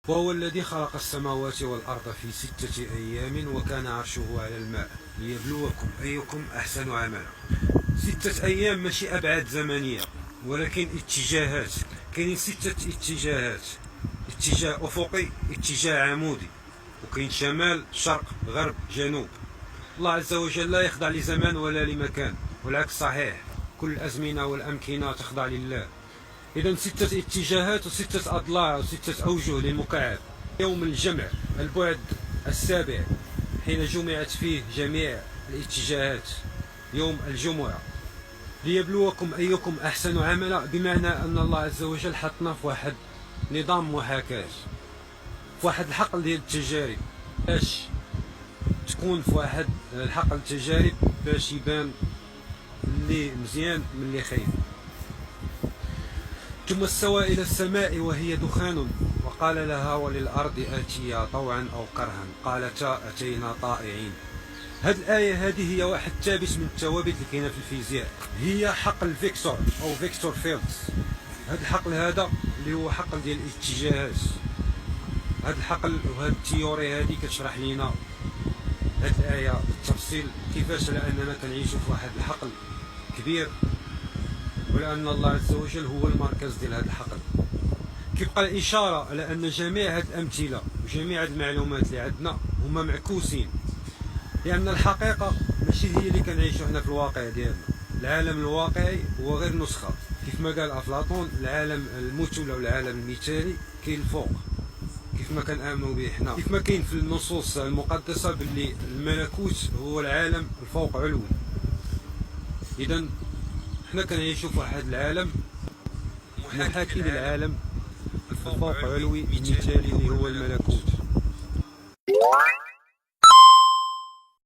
وهو الذي خلق السماوات والأرض في 6 أيام وكان عرشه على الماء ليبلوكم أيكم أحسن عملا. 6 أيام ماشي أبعاد زمنية ولكن اتجاهات. كاينين 6 اتجاهات: اتجاه أفقي، اتجاه عمودي، وكاين شمال، شرق، غرب، جنوب. الله عز وجل لا يخضع لزمان ولا لمكان، والعكس صحيح، كل الأزمنة والأمكنة تخضع لله. إذا 6 اتجاهات و6 أضلاع و6 أوجه للمكعب. يوم الجمع، البعد السابع، حين جمعت فيه جميع الاتجاهات، يوم الجمعة، ليبلوكم أيكم أحسن عملا، بمعنى أن الله عز وجل حطنا في واحد نظام محاكاة، في واحد الحقل ديال التجارب، باش تكون في واحد الحقل التجارب باش يبان اللي مزيان من اللي خايب. ثم استوى إلى السماء وهي دخان وقال لها وللأرض آتيا طوعا أو كرها قالتا أتينا طائعين. هذه الآية هذه هي واحد ثابت من الثوابت اللي كاينة في الفيزياء، هي حقل فيكتور أو فيكتور فيلدز. هذا الحقل هذا اللي هو حقل ديال الاتجاهات. هذا الحقل وهذه التيوري هذه كتشرح لنا هذه الآية بالتفصيل كيفاش لأننا كنعيشوا في واحد الحقل كبير، ولأن الله عز وجل هو المركز ديال هذا الحقل. كيبقى الإشارة على أن جميع هذه الأمثلة وجميع هذه المعلومات اللي عندنا هما معكوسين، لأن الحقيقة ماشي هي اللي كنعيشوا حنا في الواقع ديالنا. العالم الواقعي هو غير نسخة، كيف ما قال أفلاطون العالم المثلى والعالم المثالي كاين الفوق، كيف ما كنآمنوا به حنا، كيف ما كاين في النصوص المقدسة باللي الملكوت هو العالم الفوق علوي. إذا حنا كنعيشوا في واحد العالم محاكي للعالم الفوق علوي المثالي اللي هو الملكوت.